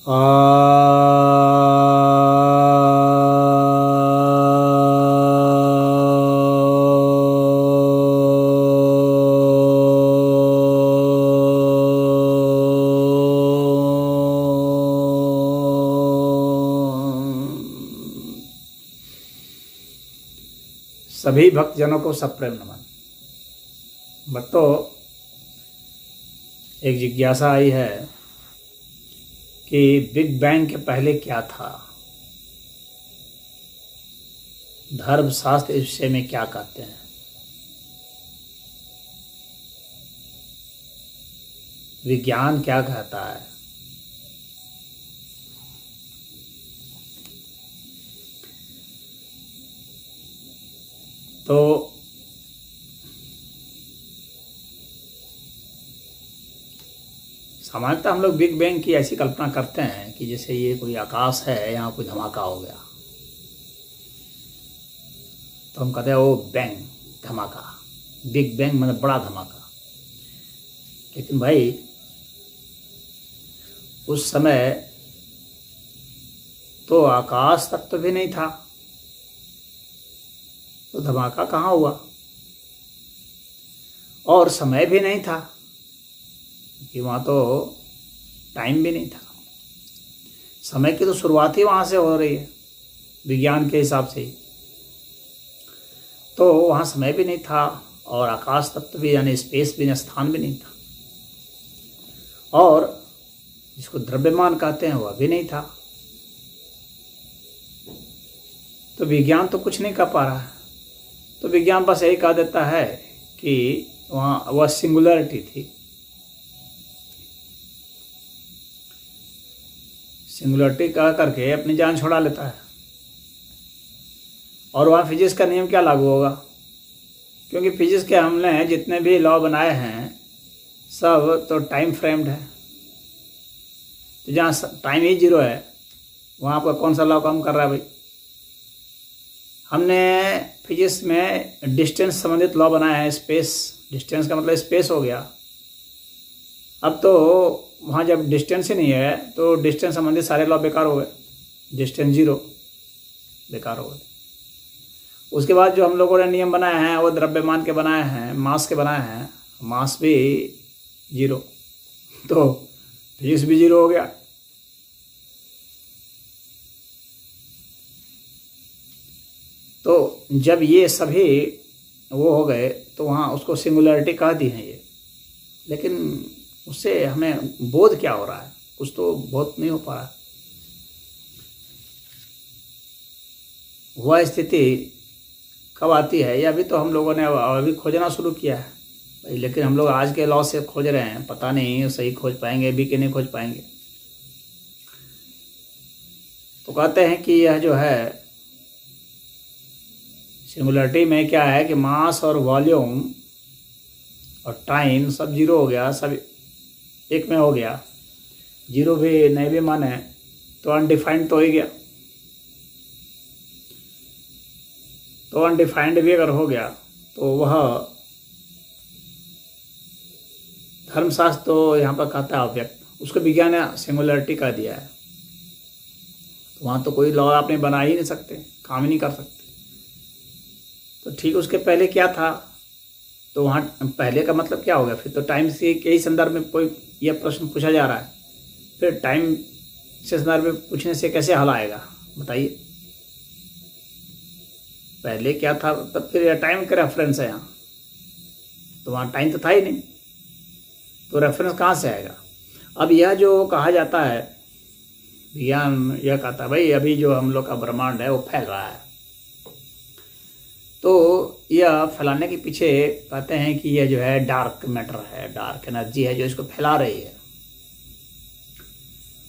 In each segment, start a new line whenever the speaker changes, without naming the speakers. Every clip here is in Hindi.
सभी भक्तजनों को सप्रेम नमन। भक्तों, एक जिज्ञासा आई है कि बिग बैंग के पहले क्या था, धर्मशास्त्र इस विषय में क्या कहते हैं। विज्ञान क्या कहता है। तो सामान्यतः हम लोग बिग बैंग की ऐसी कल्पना करते हैं कि जैसे ये कोई आकाश है, यहाँ कोई धमाका हो गया, तो हम कहते हैं वो बैंग, धमाका। बिग बैंग मतलब बड़ा धमाका। लेकिन भाई, उस समय तो आकाश तक तो भी नहीं था, तो धमाका कहाँ हुआ। और समय भी नहीं था कि वहाँ तो टाइम भी नहीं था। समय की तो शुरुआत ही वहाँ से हो रही है विज्ञान के हिसाब से ही। तो वहाँ समय भी नहीं था और आकाश तत्व भी यानी स्पेस भी, स्थान भी नहीं था, और जिसको द्रव्यमान कहते हैं वह भी नहीं था। तो विज्ञान तो कुछ नहीं कर पा रहा है। तो विज्ञान बस यही कह देता है कि वहाँ वह सिंगुलरिटी थी। सिंगुलरिटी कह करके अपनी जान छुड़ा लेता है। और वहाँ फिजिक्स का नियम क्या लागू होगा, क्योंकि फिजिक्स के हमने जितने भी लॉ बनाए हैं सब तो टाइम फ्रेम्ड है। तो जहाँ टाइम ही जीरो है वहाँ आपका कौन सा लॉ काम कर रहा है भाई। हमने फिजिक्स में डिस्टेंस संबंधित लॉ बनाया है। स्पेस, डिस्टेंस का मतलब स्पेस हो गया। अब तो वहाँ जब डिस्टेंस ही नहीं है तो डिस्टेंस संबंधित सारे लॉ बेकार हो गए, डिस्टेंस जीरो, बेकार हो गए। उसके बाद जो हम लोगों ने नियम बनाए हैं वो द्रव्यमान के बनाए हैं, मास के बनाए हैं, मास भी जीरो, तो फिजिक्स भी जीरो हो गया। तो जब ये सभी वो हो गए तो वहाँ उसको सिंगुलरिटी कह दी है ये। लेकिन उससे हमें बोध क्या हो रहा है, कुछ तो बोध नहीं हो पा रहा। वह स्थिति कब आती है ये अभी तो हम लोगों ने अभी खोजना शुरू किया है भाई। लेकिन हम लोग आज के लॉ से खोज रहे हैं, पता नहीं सही खोज पाएंगे भी कि नहीं खोज पाएंगे। तो कहते हैं कि यह जो है सिंगुलरिटी में क्या है कि मास और वॉल्यूम और टाइम सब जीरो हो गया, सब एक में हो गया। जीरो भी नहीं भी माने तो अनडिफाइंड तो हो ही गया। तो अनडिफाइंड भी अगर हो गया तो वह धर्मशास्त्र तो यहाँ पर कहता है अव्यक्त, उसको विज्ञान ने सिंगुलरिटी का दिया है। तो वहाँ तो कोई लॉ आपने बना ही नहीं सकते, काम ही नहीं कर सकते। तो ठीक उसके पहले क्या था, तो वहाँ पहले का मतलब क्या हो गया। फिर तो टाइम से के ही संदर्भ में कोई यह प्रश्न पूछा जा रहा है, फिर टाइम से संदर्भ में पूछने से कैसे हल आएगा बताइए। पहले क्या था तब फिर टाइम का रेफरेंस है यहाँ, तो वहाँ टाइम तो था ही नहीं, तो रेफरेंस कहाँ से आएगा। अब यह जो कहा जाता है, विज्ञान यह कहता है भाई अभी जो हम लोग का ब्रह्मांड है वो फैल रहा है। तो यह फैलाने के पीछे कहते हैं कि यह जो है डार्क मैटर है, डार्क एनर्जी है जो इसको फैला रही है।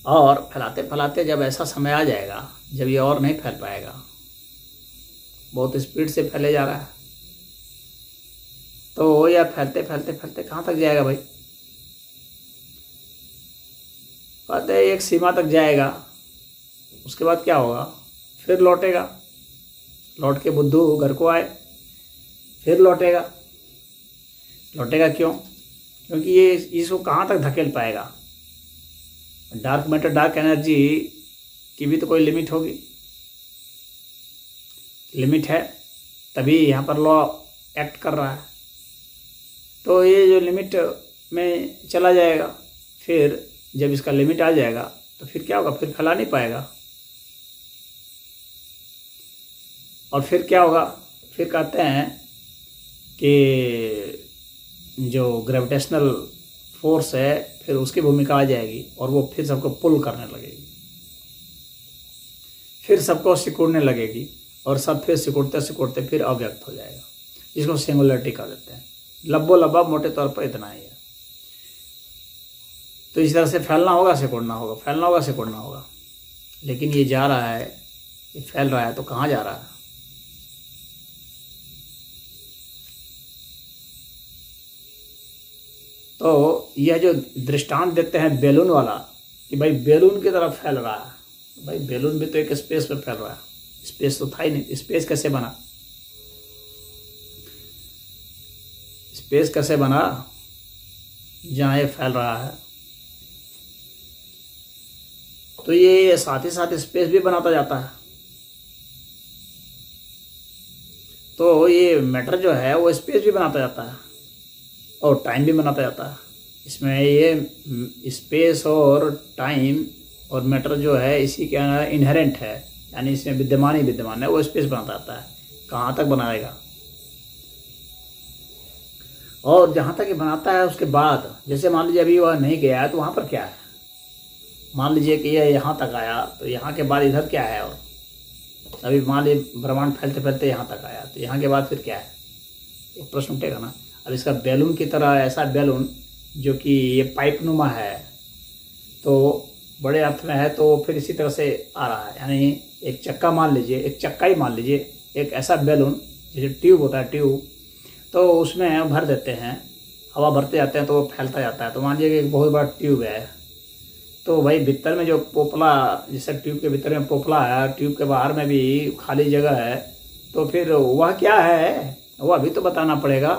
और फैलाते फैलाते जब ऐसा समय आ जाएगा जब ये और नहीं फैल पाएगा, बहुत स्पीड से फैले जा रहा है, तो यह फैलते फैलते फैलते कहाँ तक जाएगा भाई। कहते हैं एक सीमा तक जाएगा, उसके बाद क्या होगा, फिर लौटेगा, लौट के बुद्धू घर को आए, फिर लौटेगा। लौटेगा क्यों, क्योंकि ये इसको कहाँ तक धकेल पाएगा। डार्क मैटर, डार्क एनर्जी की भी तो कोई लिमिट होगी, लिमिट है तभी यहाँ पर लॉ एक्ट कर रहा है। तो ये जो लिमिट में चला जाएगा, फिर जब इसका लिमिट आ जाएगा तो फिर क्या होगा, फिर फैला नहीं पाएगा। और फिर क्या होगा, फिर कहते हैं कि जो ग्रेविटेशनल फोर्स है फिर उसकी भूमिका आ जाएगी और वो फिर सबको पुल करने लगेगी, फिर सबको सिकुड़ने लगेगी और सब फिर सिकुड़ते सिकुड़ते फिर अव्यक्त हो जाएगा, जिसको सिंगुलरिटी कह देते हैं। लब्बो लब्बा मोटे तौर पर इतना ही है। तो इस तरह से फैलना होगा, सिकुड़ना होगा, फैलना होगा, सिकुड़ना होगा। लेकिन ये जा रहा है, ये फैल रहा है तो कहाँ जा रहा है? तो यह जो दृष्टांत देते हैं बैलून वाला कि भाई बैलून की तरफ फैल रहा है, भाई बैलून भी तो एक स्पेस में फैल रहा है, स्पेस तो था ही नहीं। स्पेस कैसे बना? स्पेस कैसे बना जहाँ ये फैल रहा है? तो ये साथ ही साथ स्पेस भी बनाता जाता है। तो ये मैटर जो है वो स्पेस भी बनाता जाता है और टाइम भी बनाता जाता है। इसमें ये स्पेस और टाइम और मैटर जो है इसी के अंदर इनहेरेंट है, यानी इसमें विद्यमान ही विद्यमान है। वो स्पेस बनाता जाता है, कहाँ तक बनाएगा? और जहाँ तक ये बनाता है उसके बाद, जैसे मान लीजिए अभी वह नहीं गया है तो वहाँ पर क्या है? मान लीजिए कि यह यहाँ तक आया तो यहाँ के बाद इधर क्या है? और अभी मान लीजिए ब्रह्मांड फैलते फैलते यहाँ तक आया तो यहाँ के बाद फिर क्या है? एक प्रश्न उठेगा ना। अब इसका बैलून की तरह, ऐसा बैलून जो कि ये पाइप नुमा है, तो बड़े अर्थ में है तो फिर इसी तरह से आ रहा है। यानी एक चक्का मान लीजिए, एक चक्का ही मान लीजिए, एक ऐसा बैलून जैसे ट्यूब होता है, ट्यूब, तो उसमें भर देते हैं, हवा भरते जाते हैं तो वो फैलता जाता है। तो मान लीजिए कि एक बहुत बड़ा ट्यूब है, तो भाई भीतर में जो पोपला, जैसे ट्यूब के भीतर में पोपला है, ट्यूब के बाहर में भी खाली जगह है, तो फिर वह क्या है वो अभी तो बताना पड़ेगा।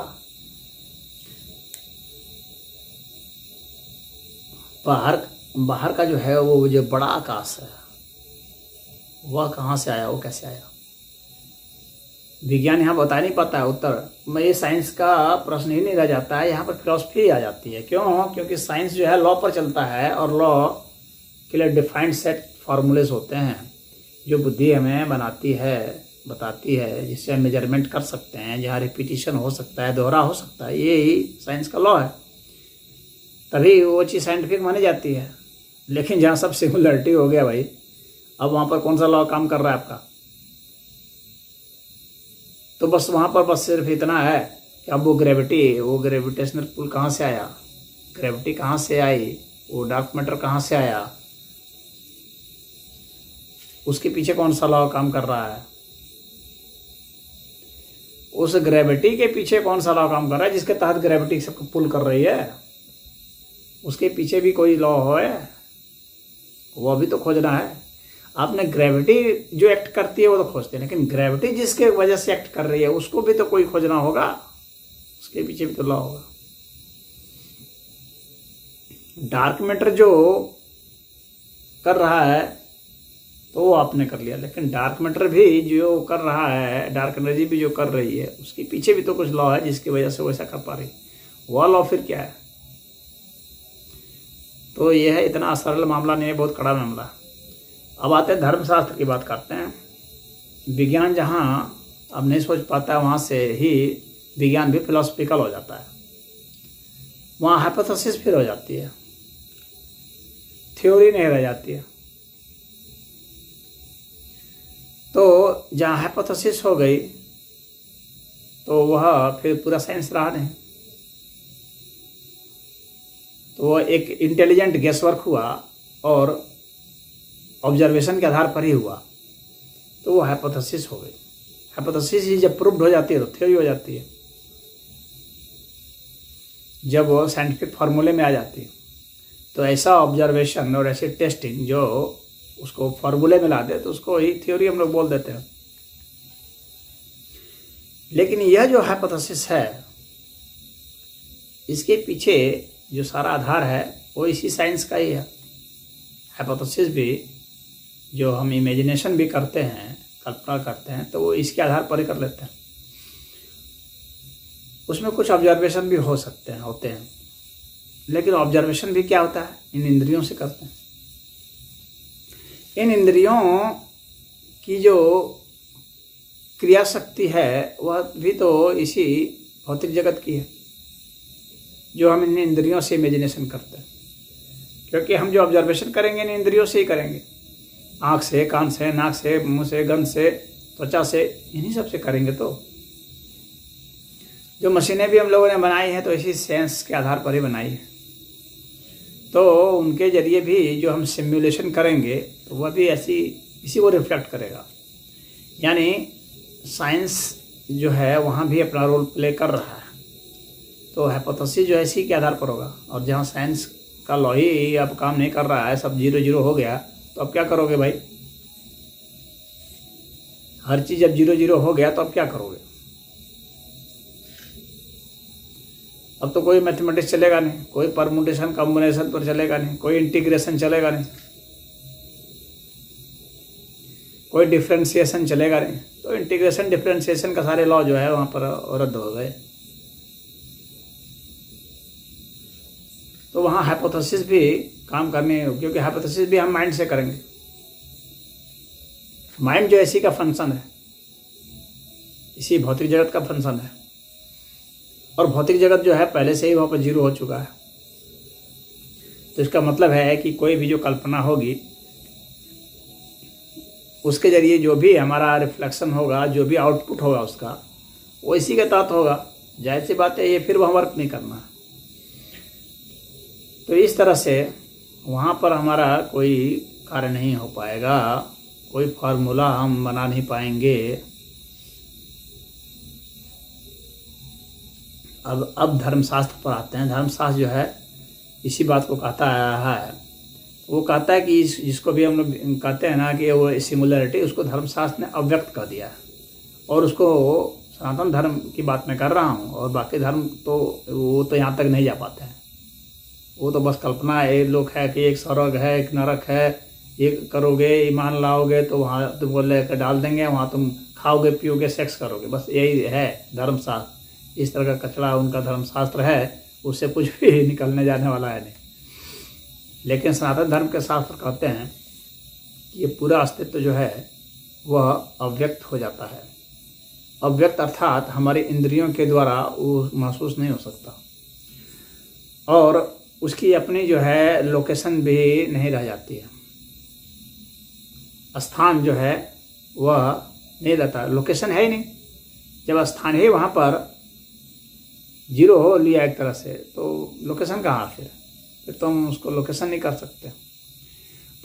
बाहर का जो है वो जो बड़ा आकाश है वह कहाँ से आया, वो कैसे आया? विज्ञान यहाँ बता नहीं पाता है उत्तर में। ये साइंस का प्रश्न ही नहीं रह जाता है, यहाँ पर फिलॉसफी आ जाती है। क्यों? क्योंकि साइंस जो है लॉ पर चलता है और लॉ के लिए डिफाइंड सेट फार्मूलेस होते हैं जो बुद्धि हमें बनाती है, बताती है, जिससे हम मेजरमेंट कर सकते हैं, जहाँ रिपीटिशन हो सकता है, दोहरा हो सकता है। ये ही साइंस का लॉ है, तभी वो चीज़ साइंटिफिक मानी जाती है। लेकिन जहाँ सब सिंगुलरिटी हो गया भाई, अब वहाँ पर कौन सा लॉ काम कर रहा है आपका? तो बस वहाँ पर बस सिर्फ इतना है कि अब वो ग्रेविटी, वो ग्रेविटेशनल पुल कहाँ से आया, ग्रेविटी कहाँ से आई, वो डार्क मैटर कहाँ से आया, उसके पीछे कौन सा लॉ काम कर रहा है, उस ग्रेविटी के पीछे कौन सा लॉ काम कर रहा है जिसके तहत ग्रेविटी सबको पुल कर रही है, उसके पीछे भी कोई लॉ है, वो अभी तो खोजना है। आपने ग्रेविटी जो एक्ट करती है वो तो खोजते हैं, लेकिन ग्रेविटी जिसके वजह से एक्ट कर रही है उसको भी तो कोई खोजना होगा, उसके पीछे भी तो लॉ होगा। डार्क मैटर जो कर रहा है तो वो आपने कर लिया, लेकिन डार्क मैटर भी जो कर रहा है, डार्क एनर्जी भी जो कर रही है, उसके पीछे भी तो कुछ लॉ है जिसकी वजह से वो ऐसा कर पा रही। वह लॉ फिर क्या है? तो यह है, इतना सरल मामला नहीं है, बहुत कड़ा मामला। अब आते हैं धर्मशास्त्र की बात करते हैं। विज्ञान जहाँ अब नहीं सोच पाता है वहाँ से ही विज्ञान भी फिलोसफिकल हो जाता है, वहाँ हाइपोथेसिस फिर हो जाती है, थ्योरी नहीं रह जाती है। तो जहाँ हाइपोथेसिस हो गई तो वह फिर पूरा साइंस रहा नहीं, तो वह एक इंटेलिजेंट गेसवर्क हुआ और ऑब्जर्वेशन के आधार पर ही हुआ, तो वो हाइपोथेसिस हो गई। हाइपोथेसिस ही जब प्रूव्ड हो जाती है तो थ्योरी हो जाती है। जब वो साइंटिफिक फार्मूले में आ जाती है तो ऐसा ऑब्जर्वेशन और ऐसी टेस्टिंग जो उसको फार्मूले में ला दे तो उसको ही थ्योरी हम लोग बोल देते हैं। लेकिन यह जो हाइपोथेसिस है, इसके पीछे जो सारा आधार है वो इसी साइंस का ही है। हाइपोथेसिस भी, जो हम इमेजिनेशन भी करते हैं, कल्पना करते हैं, तो वो इसके आधार पर ही कर लेते हैं। उसमें कुछ ऑब्जर्वेशन भी हो सकते हैं, होते हैं, लेकिन ऑब्जर्वेशन भी क्या होता है, इन इंद्रियों से करते हैं। इन इंद्रियों की जो क्रिया शक्ति है वह भी तो इसी भौतिक जगत की है, जो हम इन इंद्रियों से इमेजिनेशन करते हैं। क्योंकि हम जो ऑब्जर्वेशन करेंगे इन इंद्रियों से ही करेंगे, आँख से, कान से, नाक से, मुंह से, गंध से, त्वचा से, इन्हीं सब से करेंगे। तो जो मशीनें भी हम लोगों ने बनाई हैं तो इसी सेंस के आधार पर ही बनाई है, तो उनके जरिए भी जो हम सिमुलेशन करेंगे तो वह भी ऐसी इसी को रिफ्लेक्ट करेगा। यानी साइंस जो है वहाँ भी अपना रोल प्ले कर रहा है। तो हाइपोथेसिस जो है इसी के आधार पर होगा। और जहाँ साइंस का लॉ ही अब काम नहीं कर रहा है, सब 0-0 हो गया, तो अब क्या करोगे भाई? हर चीज़ अब 0-0 हो गया तो अब क्या करोगे? अब तो कोई मैथमेटिक्स चलेगा नहीं, कोई परमुटेशन कॉम्बिनेशन तो चलेगा नहीं, कोई इंटीग्रेशन चलेगा नहीं, कोई डिफ्रेंशिएशन चलेगा नहीं। तो इंटीग्रेशन डिफ्रेंशिएशन का सारे लॉ जो है वहाँ पर रद्द हो गए। तो वहाँ हाइपोथेसिस भी काम करनी है, क्योंकि हाइपोथेसिस भी हम माइंड से करेंगे। माइंड जो इसी का फंक्शन है, इसी भौतिक जगत का फंक्शन है। और भौतिक जगत जो है पहले से ही वहाँ पर 0 हो चुका है। तो इसका मतलब है कि कोई भी जो कल्पना होगी उसके जरिए जो भी हमारा रिफ्लेक्शन होगा, जो भी आउटपुट होगा उसका, वो इसी के तहत होगा। जाहिर सी बात है, ये फिर वहाँ वर्क नहीं करना। तो इस तरह से वहाँ पर हमारा कोई कार्य नहीं हो पाएगा, कोई फार्मूला हम बना नहीं पाएंगे। अब धर्मशास्त्र पर आते हैं। धर्मशास्त्र जो है इसी बात को कहता आया है। वो कहता है कि जिसको भी हम लोग कहते हैं ना कि वो सिंगुलरिटी, उसको धर्मशास्त्र ने अव्यक्त कर दिया। और उसको सनातन धर्म की बात मैं कर रहा हूँ, और बाकी धर्म तो वो तो यहाँ तक नहीं जा पाते हैं। वो तो बस कल्पना है, लोग है कि एक स्वर्ग है, एक नरक है, ये करोगे, ईमान लाओगे तो वहाँ तुमको लेकर डाल देंगे, वहाँ तुम खाओगे, पियोगे, सेक्स करोगे। बस यही है धर्मशास्त्र। इस तरह का कचरा उनका धर्मशास्त्र है, उससे कुछ भी निकलने जाने वाला है नहीं। लेकिन सनातन धर्म के शास्त्र कहते हैं कि ये पूरा अस्तित्व जो है वह अव्यक्त हो जाता है। अव्यक्त अर्थात हमारी इंद्रियों के द्वारा वो महसूस नहीं हो सकता, और उसकी अपनी जो है लोकेशन भी नहीं रह जाती है। स्थान जो है वह नहीं रहता, लोकेशन है ही नहीं। जब स्थान ही वहाँ पर 0 हो लिया एक तरह से, तो लोकेशन कहाँ फिर तो हम उसको लोकेशन नहीं कर सकते।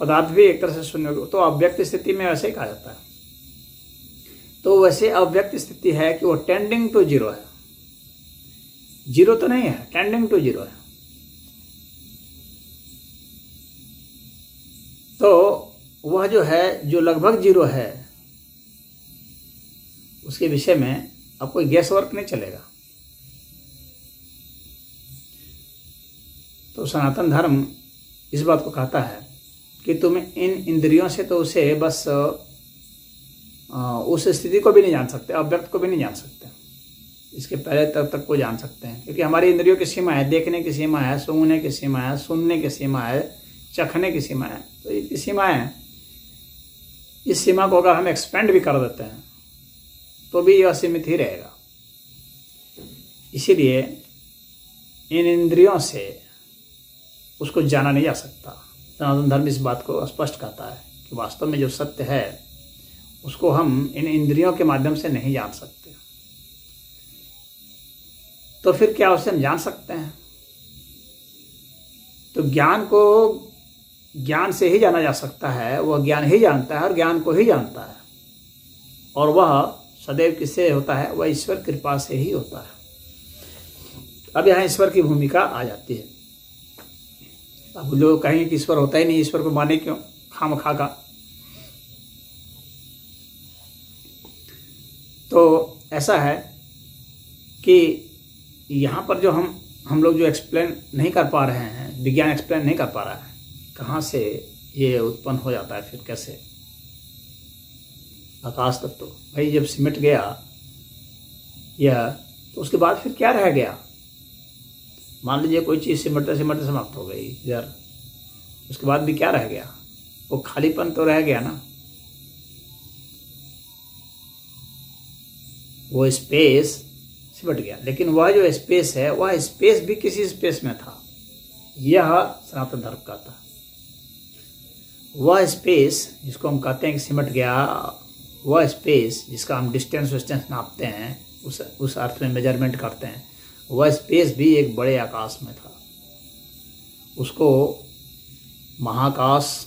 पदार्थ भी एक तरह से शून्य, तो अव्यक्त स्थिति में वैसे ही कहा जाता है। तो वैसे अव्यक्त स्थिति है कि वो टेंडिंग टू 0 है। 0 तो नहीं है, टेंडिंग टू 0 है। तो वह जो है जो लगभग 0 है, उसके विषय में अब कोई गैस वर्क नहीं चलेगा। तो सनातन धर्म इस बात को कहता है कि तुम इन इंद्रियों से तो उसे बस उस स्थिति को भी नहीं जान सकते, अव्यक्त को भी नहीं जान सकते। इसके पहले तक को जान सकते हैं, क्योंकि हमारी इंद्रियों की सीमा है, देखने की सीमा है, सूंघने की सीमा है, सुनने की सीमा है, चखने की सीमा है। तो ये सीमाएं हैं। इस सीमा को अगर हम एक्सपेंड भी कर देते हैं तो भी यह असीमित ही रहेगा। इसीलिए इन इंद्रियों से उसको जाना नहीं जा सकता। सनातन धर्म इस बात को स्पष्ट कहता है कि वास्तव में जो सत्य है उसको हम इन इंद्रियों के माध्यम से नहीं जान सकते। तो फिर क्या उसे हम जान सकते हैं? तो ज्ञान को ज्ञान से ही जाना जा सकता है। वह ज्ञान ही जानता है और ज्ञान को ही जानता है, और वह सदैव किससे होता है? वह ईश्वर कृपा से ही होता है। अब यहाँ ईश्वर की भूमिका आ जाती है। अब लोग कहेंगे कि ईश्वर होता ही नहीं, ईश्वर को माने क्यों खामखा का? तो ऐसा है कि यहाँ पर जो हम लोग जो एक्सप्लेन नहीं कर पा रहे हैं, विज्ञान एक्सप्लेन नहीं कर पा रहा है, कहाँ से ये उत्पन्न हो जाता है। फिर कैसे आकाश तत्व भाई जब सिमट गया यह, तो उसके बाद फिर क्या रह गया? मान लीजिए कोई चीज़ सिमटते सिमटते समाप्त हो गई इधर, उसके बाद भी क्या रह गया? वो खालीपन तो रह गया ना, वो स्पेस सिमट गया। लेकिन वह जो स्पेस है, वह स्पेस भी किसी स्पेस में था। यह सनातन धर्म का था। वह स्पेस जिसको हम कहते हैं कि सिमट गया, वह स्पेस जिसका हम डिस्टेंस विस्टेंस नापते हैं, उस अर्थ में मेजरमेंट करते हैं, वह स्पेस भी एक बड़े आकाश में था। उसको महाकाश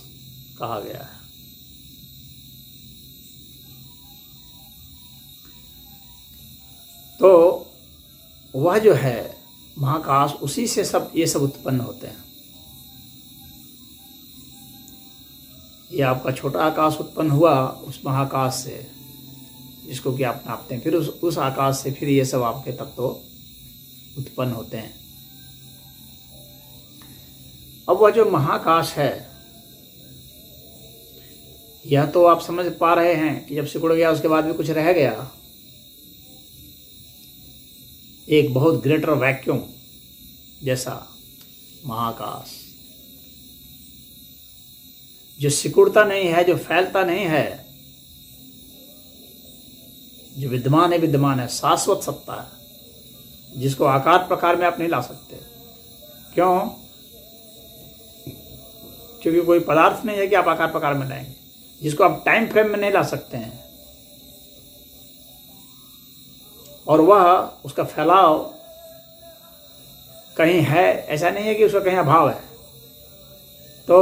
कहा गया है। तो वह जो है महाकाश, उसी से सब ये सब उत्पन्न होते हैं। ये आपका छोटा आकाश उत्पन्न हुआ उस महाकाश से, जिसको कि आप नापते हैं। फिर उस आकाश से फिर ये सब आपके तत्व उत्पन्न होते हैं। अब वह जो महाकाश है, यह तो आप समझ पा रहे हैं कि जब सिकुड़ गया उसके बाद भी कुछ रह गया, एक बहुत ग्रेटर वैक्यूम जैसा महाकाश, जो सिकुड़ता नहीं है, जो फैलता नहीं है, जो विद्यमान है, शाश्वत सत्ता है, जिसको आकार प्रकार में आप नहीं ला सकते। क्यों? क्योंकि कोई पदार्थ नहीं है कि आप आकार प्रकार में लाएंगे, जिसको आप टाइम फ्रेम में नहीं ला सकते हैं। और वह उसका फैलाव कहीं है, ऐसा नहीं है कि उसका कहीं अभाव है। तो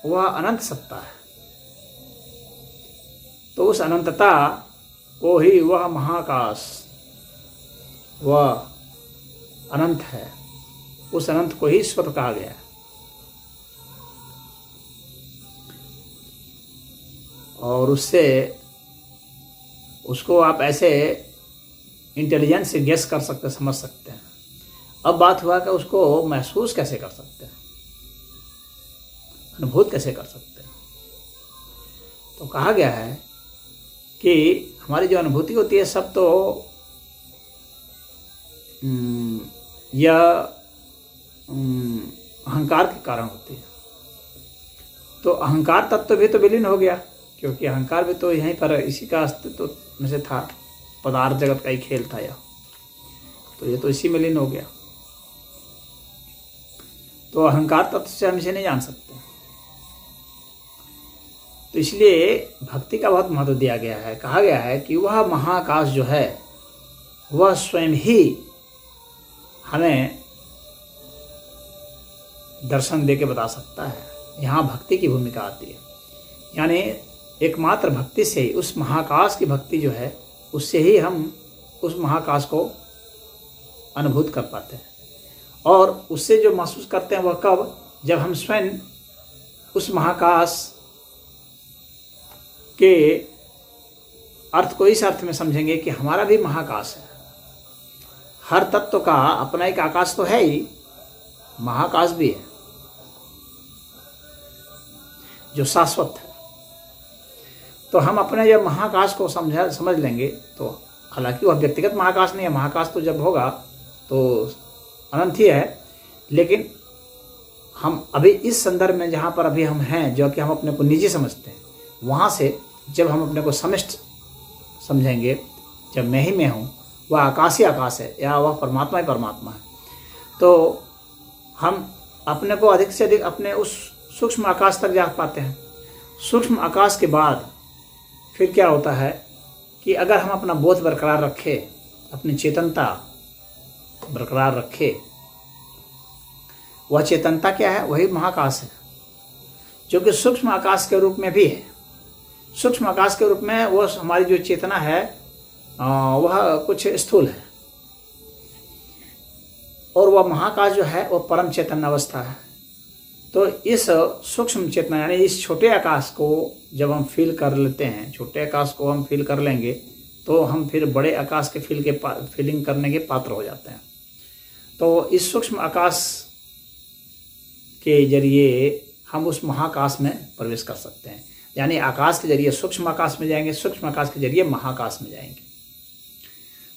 वह अनंत सत्ता है। तो उस अनंतता को ही वह महाकाश, वह अनंत है, उस अनंत को ही ईश्वर कहा गया है। और उसको आप ऐसे इंटेलिजेंस से गेस कर सकते, समझ सकते हैं। अब बात हुआ कि उसको महसूस कैसे कर सकते हैं, अनुभूत कैसे कर सकते हैं। तो कहा गया है कि हमारी जो अनुभूति होती है सब तो यह अहंकार के कारण होती है। तो अहंकार तत्व भी तो विलीन हो गया, क्योंकि अहंकार भी तो यहीं पर इसी का अस्तित्व में से था, पदार्थ जगत का ही खेल था यह। तो ये तो इसी में लीन हो गया। तो अहंकार तत्व से हम इसे नहीं जान सकते। तो इसलिए भक्ति का बहुत महत्व दिया गया है। कहा गया है कि वह महाकाश जो है वह स्वयं ही हमें दर्शन दे के बता सकता है। यहाँ भक्ति की भूमिका आती है। यानी एकमात्र भक्ति से ही, उस महाकाश की भक्ति जो है, उससे ही हम उस महाकाश को अनुभूत कर पाते हैं। और उससे जो महसूस करते हैं वह कब? जब हम स्वयं उस महाकाश के अर्थ को इस अर्थ में समझेंगे कि हमारा भी महाकाश है। हर तत्व का अपना एक आकाश तो है ही, महाकाश भी है जो शाश्वत है। तो हम अपने जब महाकाश को समझ लेंगे, तो हालांकि वह व्यक्तिगत महाकाश नहीं है, महाकाश तो जब होगा तो अनंत ही है, लेकिन हम अभी इस संदर्भ में जहाँ पर अभी हम हैं, जो कि हम अपने को निजी समझते हैं, वहाँ से जब हम अपने को समष्ट समझेंगे, जब मैं ही मैं हूँ, वह आकाश ही आकाश है, या वह परमात्मा ही परमात्मा है, तो हम अपने को अधिक से अधिक अपने उस सूक्ष्म आकाश तक जा पाते हैं। सूक्ष्म आकाश के बाद फिर क्या होता है कि अगर हम अपना बोध बरकरार रखें, अपनी चेतनता बरकरार रखें, वह चेतनता क्या है? वही महाकाश है, जो कि सूक्ष्म आकाश के रूप में भी है। सूक्ष्म आकाश के रूप में वह हमारी जो चेतना है वह कुछ स्थूल है, और वह महाकाश जो है वह परम चेतन अवस्था है। तो इस सूक्ष्म चेतना यानी इस छोटे आकाश को जब हम फील कर लेते हैं, छोटे आकाश को हम फील कर लेंगे, तो हम फिर बड़े आकाश के फीलिंग करने के पात्र हो जाते हैं। तो इस सूक्ष्म आकाश के जरिए हम उस महाकाश में प्रवेश कर सकते हैं। यानी आकाश के जरिए सूक्ष्म आकाश में जाएंगे, सूक्ष्म आकाश के जरिए महाकाश में जाएंगे।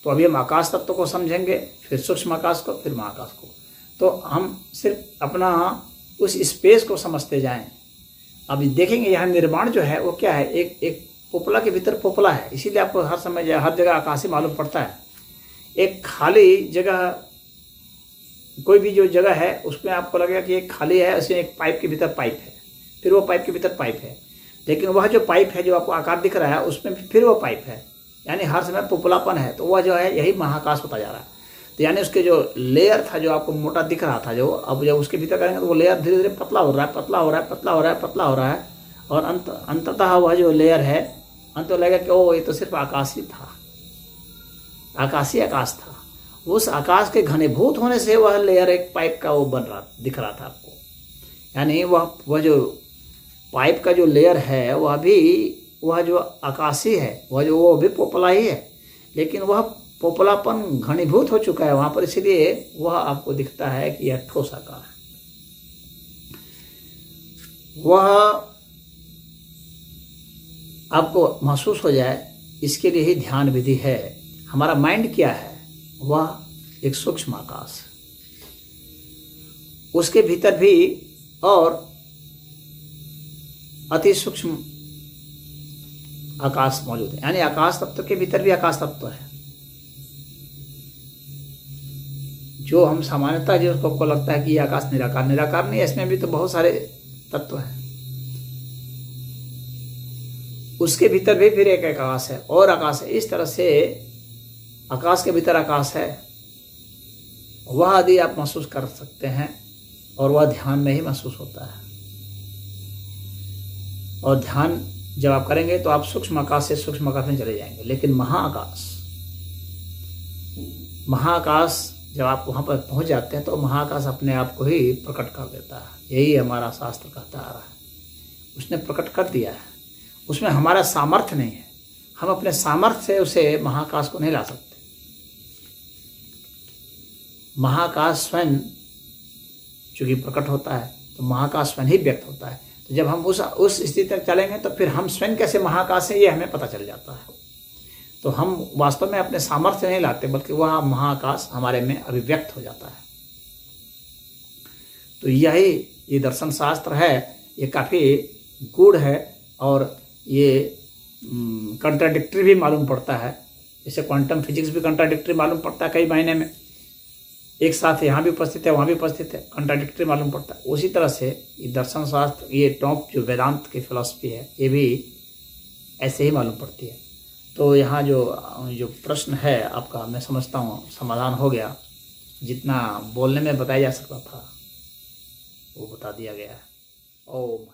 तो अभी हम आकाश तत्व को समझेंगे, फिर सूक्ष्म आकाश को, फिर महाकाश को। तो हम सिर्फ अपना उस स्पेस को समझते जाएं। अभी देखेंगे यहाँ निर्माण जो है वो क्या है, एक पोपला के भीतर पोपला है, इसीलिए आपको हर समय हर जगह आकाशी मालूम पड़ता है। एक खाली जगह, कोई भी जो जगह है उसमें आपको लगेगा कि एक खाली है, उसमें एक पाइप के भीतर पाइप है, फिर वो पाइप के भीतर पाइप है, लेकिन वह जो पाइप है जो आपको आकार दिख रहा है उसमें फिर वो पाइप है, यानी हर समय पोपलापन है। तो वह जो है यही महाकाश होता जा रहा है। तो यानी उसके जो लेयर था जो आपको मोटा दिख रहा था, जो अब जब उसके भीतर करेंगे तो वो लेयर धीरे धीरे पतला हो रहा है, पतला हो रहा है, पतला हो रहा है, पतला हो रहा है, और अंततः वह जो लेयर है अंत में लगेगा कि ओ ये तो सिर्फ आकाश ही था, आकाशी आकाश था। उस आकाश के घनीभूत होने से वह लेयर एक पाइप का वो बन रहा दिख रहा था आपको। यानी वह जो पाइप का जो लेयर है वह जो आकाशी है, वो भी पोपला ही है, लेकिन वह पोपलापन घनीभूत हो चुका है वहां पर, इसलिए वह आपको दिखता है कि यह ठोस आकार है। वह आपको महसूस हो जाए, इसके लिए ही ध्यान विधि है। हमारा माइंड क्या है, वह एक सूक्ष्म आकाश, उसके भीतर भी और अति सूक्ष्म आकाश मौजूद है। यानी आकाश तत्व के भीतर भी आकाश तत्व है, जो हम सामान्यतः जो सबको लगता है कि ये आकाश निराकार, निराकार नहीं, इसमें भी तो बहुत सारे तत्व हैं। उसके भीतर भी फिर एक आकाश है और आकाश है। इस तरह से आकाश के भीतर आकाश है, वह आदि आप महसूस कर सकते हैं, और वह ध्यान में ही महसूस होता है। और ध्यान जब आप करेंगे तो आप सूक्ष्म आकाश से सूक्ष्म आकाश में चले जाएंगे। लेकिन महाकाश जब आप वहां पर पहुंच जाते हैं तो महाकाश अपने आप को ही प्रकट कर देता है। यही हमारा शास्त्र कहता आ रहा है, उसने प्रकट कर दिया है। उसमें हमारा सामर्थ्य नहीं है, हम अपने सामर्थ्य से उसे महाकाश को नहीं ला सकते। महाकाश स्वयं चूंकि प्रकट होता है तो महाकाश स्वयं ही व्यक्त होता है। तो जब हम उस स्थिति तक चलेंगे तो फिर हम स्वयं कैसे महाकाश है ये हमें पता चल जाता है। तो हम वास्तव में अपने सामर्थ्य नहीं लाते, बल्कि वह महाकाश हमारे में अभिव्यक्त हो जाता है। तो ये दर्शन शास्त्र है, ये काफ़ी गूढ़ है और ये कंट्राडिक्टरी भी मालूम पड़ता है। जैसे क्वांटम फिजिक्स भी कंट्राडिक्टरी मालूम पड़ता है कई महीने में, एक साथ यहाँ भी उपस्थित है वहाँ भी उपस्थित है, कंट्राडिक्टरी मालूम पड़ता है। उसी तरह से ये दर्शन शास्त्र, ये टॉप जो वेदांत की फिलॉसफी है, ये भी ऐसे ही मालूम पड़ती है। तो यहाँ जो प्रश्न है आपका, मैं समझता हूँ समाधान हो गया। जितना बोलने में बताया जा सकता था वो बता दिया गया है। ओम।